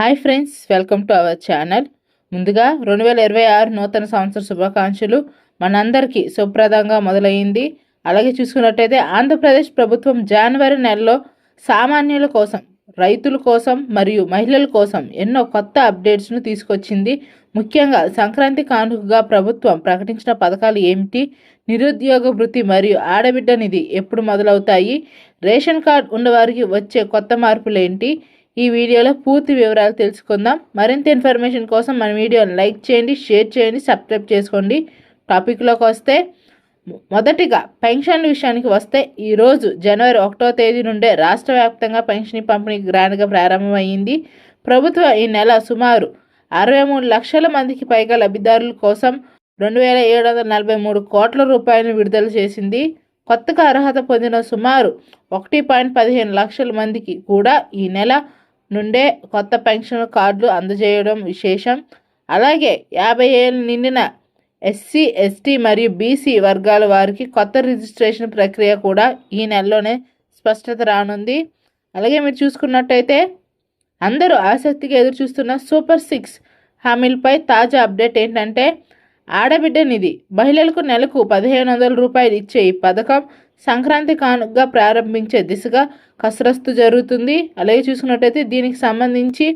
Hi friends, welcome to our channel. ముందుగా 2026 నూతన సంవత్సర శుభాకాంక్షలు. మనందరికీ శుభ్రదంగా మొదలైంది. అలాగే చూసుకున్నట్టయితే ఆంధ్రప్రదేశ్ ప్రభుత్వం జనవరి నెలలో సామాన్యుల కోసం, రైతుల కోసం మరియు మహిళల కోసం ఎన్నో కొత్త అప్డేట్స్ను తీసుకొచ్చింది. ముఖ్యంగా సంక్రాంతి కానుకగా ప్రభుత్వం ప్రకటించిన పథకాలు ఏమిటి, నిరుద్యోగ భృతి మరియు ఆడబిడ్డ నిధి ఎప్పుడు మొదలవుతాయి, రేషన్ కార్డు ఉన్నవారికి వచ్చే కొత్త మార్పులు ఏంటి, ఈ వీడియోలో పూర్తి వివరాలు తెలుసుకుందాం. మరింత ఇన్ఫర్మేషన్ కోసం మన వీడియోని లైక్ చేయండి, షేర్ చేయండి, సబ్స్క్రైబ్ చేసుకోండి. టాపిక్లోకి వస్తే మొదటిగా పెన్షన్ల విషయానికి వస్తే ఈరోజు జనవరి 1వ తేదీ నుండే రాష్ట్ర వ్యాప్తంగా పెన్షన్ పంపిణీ గ్రాండ్గా ప్రారంభమైంది. ప్రభుత్వం ఈ నెల సుమారు 63 లక్షల మందికి పైగా లబ్ధిదారుల కోసం 2,743 కోట్ల రూపాయలను విడుదల చేసింది. కొత్తగా అర్హత పొందిన సుమారు 1.15 లక్షల మందికి కూడా ఈ నెల నుండే కొత్త పెన్షన్ కార్డులు అందజేయడం విశేషం. అలాగే 50 ఏళ్ళు నిండిన ఎస్సీ, ఎస్టీ మరియు బీసీ వర్గాల వారికి కొత్త రిజిస్ట్రేషన్ ప్రక్రియ కూడా ఈ నెలలోనే స్పష్టత రానుంది. అలాగే మీరు చూసుకున్నట్టయితే అందరూ ఆసక్తిగా ఎదురుచూస్తున్న సూపర్ 6 హామీలపై తాజా అప్డేట్ ఏంటంటే ఆడబిడ్డ నిధి. మహిళలకు నెలకు 1,500 రూపాయలు ఇచ్చే ఈ పథకం సంక్రాంతి కానుకగా ప్రారంభించే దిశగా కసరత్తు జరుగుతుంది. అలాగే చూసుకున్నట్టయితే దీనికి సంబంధించి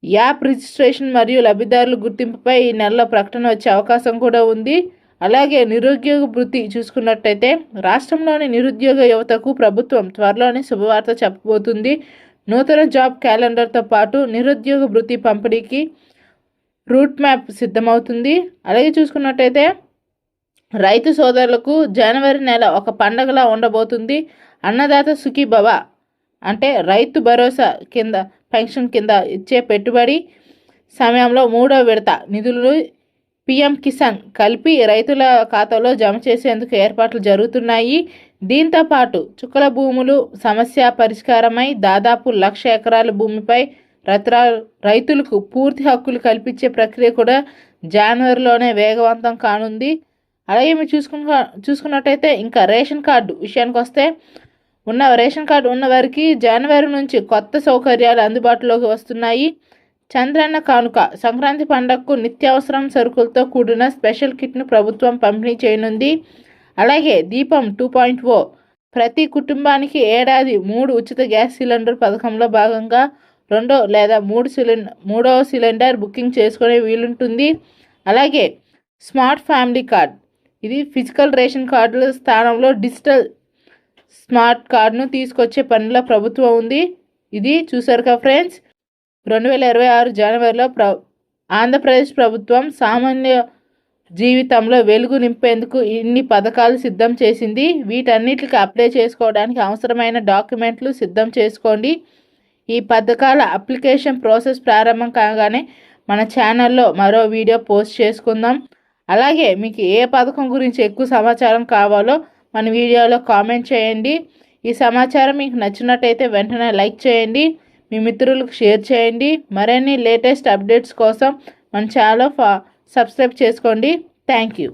యాప్ రిజిస్ట్రేషన్ మరియు లబ్ధిదారుల గుర్తింపుపై ఈ నెలలో ప్రకటన వచ్చే అవకాశం కూడా ఉంది. అలాగే నిరుద్యోగ భృతి చూసుకున్నట్టయితే రాష్ట్రంలోని నిరుద్యోగ యువతకు ప్రభుత్వం త్వరలోనే శుభవార్త చెప్పబోతుంది. నూతన జాబ్ క్యాలెండర్తో పాటు నిరుద్యోగ భృతి పంపిణీకి రూట్ మ్యాప్ సిద్ధమవుతుంది. అలాగే చూసుకున్నట్టయితే రైతు సోదరులకు జనవరి నెల ఒక పండగలా ఉండబోతుంది. అన్నదాత సుఖీభవ అంటే రైతు భరోసా కింద పెన్షన్ కింద ఇచ్చే పెట్టుబడి సమయంలో 3వ విడత నిధులను పిఎం కిసాన్ కలిపి రైతుల ఖాతాలో జమ చేసేందుకు ఏర్పాట్లు జరుగుతున్నాయి. దీంతో పాటు చుక్కల భూములు సమస్య పరిష్కారమై దాదాపు 1,00,000 ఎకరాల భూమిపై రైతులకు పూర్తి హక్కులు కల్పించే ప్రక్రియ కూడా జనవరిలోనే వేగవంతం కానుంది. అలాగే మీరు చూసుకున్నట్టయితే ఇంకా రేషన్ కార్డు విషయానికి వస్తే రేషన్ కార్డు ఉన్న వారికి జనవరి నుంచి కొత్త సౌకర్యాలు అందుబాటులోకి వస్తున్నాయి. చంద్రన్న కానుక సంక్రాంతి పండుగకు నిత్యావసరం సరుకులతో కూడిన స్పెషల్ కిట్ను ప్రభుత్వం పంపిణీ చేయనుంది. అలాగే దీపం 2.0 ప్రతి కుటుంబానికి ఏడాది 3 ఉచిత గ్యాస్ సిలిండర్ పథకంలో భాగంగా 2 లేదా 3వ సిలిండర్ బుకింగ్ చేసుకునే వీలుంటుంది. అలాగే స్మార్ట్ ఫ్యామిలీ కార్డ్, ఇది ఫిజికల్ రేషన్ కార్డుల స్థానంలో డిజిటల్ స్మార్ట్ కార్డును తీసుకొచ్చే పనిలో ప్రభుత్వం ఉంది. ఇది చూసారు కదా ఫ్రెండ్స్, 2026 జనవరిలో ఆంధ్రప్రదేశ్ ప్రభుత్వం సామాన్య జీవితంలో వెలుగు నింపేందుకు ఇన్ని పథకాలు సిద్ధం చేసింది. వీటన్నిటికి అప్లై చేసుకోవడానికి అవసరమైన డాక్యుమెంట్లు సిద్ధం చేసుకోండి. ఈ పథకాల అప్లికేషన్ ప్రాసెస్ ప్రారంభం కాగానే మన ఛానల్లో మరో వీడియో పోస్ట్ చేసుకుందాం. అలాగే మీకు ఏ పథకం గురించి ఎక్కువ సమాచారం కావాలో మన వీడియోలో కామెంట్ చేయండి. ఈ సమాచారం మీకు నచ్చినట్టయితే వెంటనే లైక్ చేయండి, మీ మిత్రులకు షేర్ చేయండి. మరిన్ని లేటెస్ట్ అప్డేట్స్ కోసం మన ఛానల్ సబ్స్క్రైబ్ చేసుకోండి. Thank you.